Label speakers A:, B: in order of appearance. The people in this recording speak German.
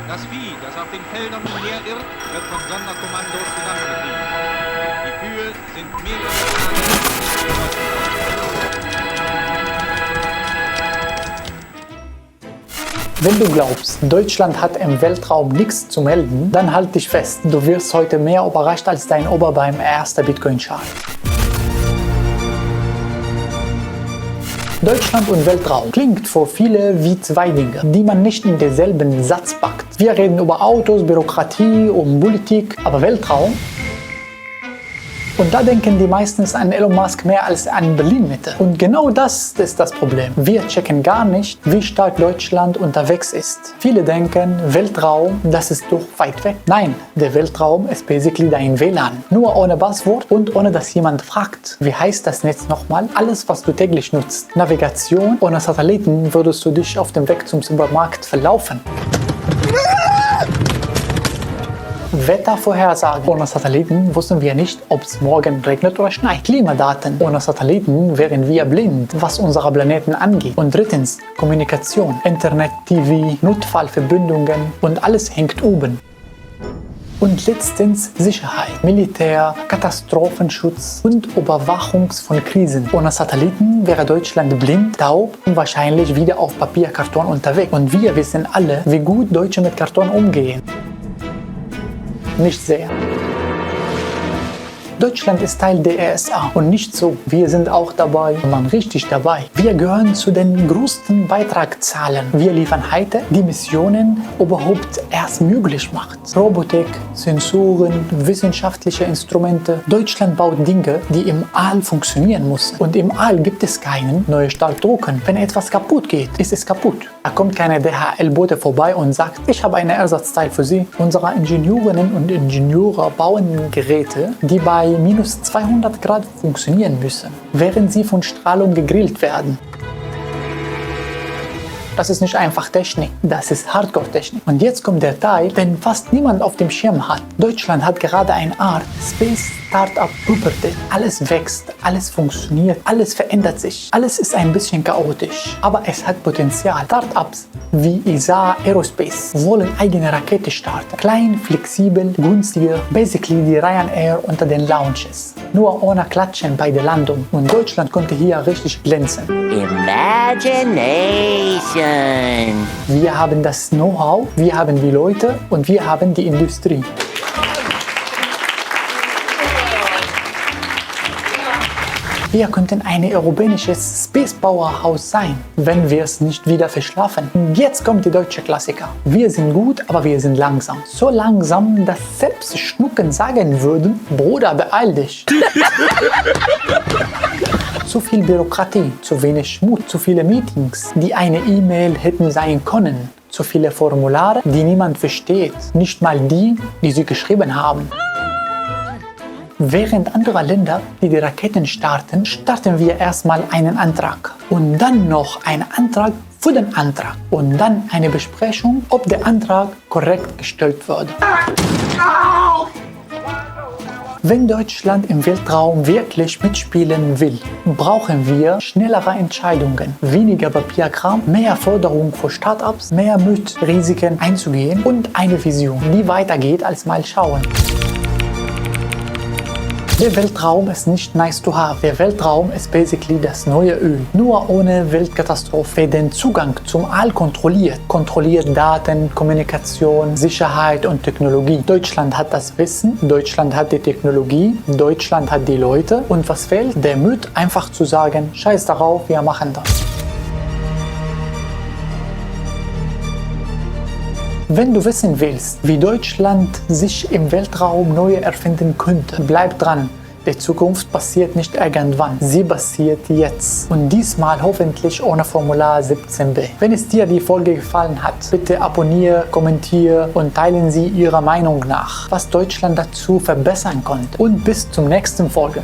A: Das Vieh, das auf den Feldern umherirrt, wird von Sonderkommandos zusammengetrieben. Die Kühe sind mehrere
B: Wenn du glaubst, Deutschland hat im Weltraum nichts zu melden, dann halt dich fest, du wirst heute mehr überrascht als dein Opa beim ersten Bitcoin-Chart. Deutschland und Weltraum klingt für viele wie zwei Dinge, die man nicht in denselben Satz packt. Wir reden über Autos, Bürokratie und Politik, aber Weltraum? Und da denken die meistens an Elon Musk mehr als an Berlin-Mitte. Und genau das ist das Problem. Wir checken gar nicht, wie stark Deutschland unterwegs ist. Viele denken, Weltraum, das ist doch weit weg. Nein, der Weltraum ist basically dein WLAN. Nur ohne Passwort und ohne dass jemand fragt, wie heißt das Netz nochmal? Alles, was du täglich nutzt. Navigation, ohne Satelliten würdest du dich auf dem Weg zum Supermarkt verlaufen. Wettervorhersagen. Ohne Satelliten wussten wir nicht, ob es morgen regnet oder schneit. Klimadaten. Ohne Satelliten wären wir blind, was unsere Planeten angeht. Und drittens, Kommunikation. Internet, TV, Notfallverbindungen und alles hängt oben. Und letztens Sicherheit, Militär, Katastrophenschutz und Überwachung von Krisen. Ohne Satelliten wäre Deutschland blind, taub und wahrscheinlich wieder auf Papierkarton unterwegs. Und wir wissen alle, wie gut Deutsche mit Karton umgehen. Nicht sehr. Deutschland ist Teil der RSA und nicht so. Wir sind auch dabei, und man richtig dabei. Wir gehören zu den größten Beitragszahlen. Wir liefern heute die Missionen überhaupt erst möglich macht. Robotik, Sensoren, wissenschaftliche Instrumente. Deutschland baut Dinge, die im All funktionieren müssen. Und im All gibt es keinen Neustartdrucken. Wenn etwas kaputt geht, ist es kaputt. Da kommt keine DHL-Bote vorbei und sagt, ich habe einen Ersatzteil für Sie. Unsere Ingenieurinnen und Ingenieure bauen Geräte, die bei minus 200 Grad funktionieren müssen, während sie von Strahlung gegrillt werden. Das ist nicht einfach Technik, das ist Hardcore-Technik. Und jetzt kommt der Teil, den fast niemand auf dem Schirm hat. Deutschland hat gerade eine Art Space Startup Pubertät. Alles wächst, alles funktioniert, alles verändert sich. Alles ist ein bisschen chaotisch, aber es hat Potenzial. Startups wie ESA Aerospace wollen eigene Rakete starten. Klein, flexibel, günstiger, basically die Ryanair unter den Launches. Nur ohne Klatschen bei der Landung. Und Deutschland konnte hier richtig glänzen.
C: Imagination.
B: Wir haben das Know-how, wir haben die Leute und wir haben die Industrie. Wir könnten ein europäisches Space Powerhouse sein, wenn wir es nicht wieder verschlafen. Und jetzt kommt die deutsche Klassiker. Wir sind gut, aber wir sind langsam. So langsam, dass selbst Schnucken sagen würden, Bruder, beeil dich. Zu viel Bürokratie, zu wenig Mut, zu viele Meetings, die eine E-Mail hätten sein können. Zu viele Formulare, die niemand versteht. Nicht mal die, die sie geschrieben haben. Während andere Länder, die Raketen starten, starten wir erstmal einen Antrag. Und dann noch einen Antrag für den Antrag. Und dann eine Besprechung, ob der Antrag korrekt gestellt wurde. Wenn Deutschland im Weltraum wirklich mitspielen will, brauchen wir schnellere Entscheidungen, weniger Papierkram, mehr Förderung für Startups, mehr Mut, Risiken einzugehen und eine Vision, die weitergeht als mal schauen. Der Weltraum ist nicht nice to have. Der Weltraum ist basically das neue Öl. Nur ohne Weltkatastrophe. Wer den Zugang zum All kontrolliert, kontrolliert Daten, Kommunikation, Sicherheit und Technologie. Deutschland hat das Wissen, Deutschland hat die Technologie, Deutschland hat die Leute. Und was fehlt? Der Mut, einfach zu sagen, scheiß darauf, wir machen das. Wenn du wissen willst, wie Deutschland sich im Weltraum neu erfinden könnte, bleib dran. Die Zukunft passiert nicht irgendwann, sie passiert jetzt. Und diesmal hoffentlich ohne Formular 17b. Wenn es dir die Folge gefallen hat, bitte abonniere, kommentiere und teilen Sie Ihre Meinung nach, was Deutschland dazu verbessern konnte. Und bis zum nächsten Folge.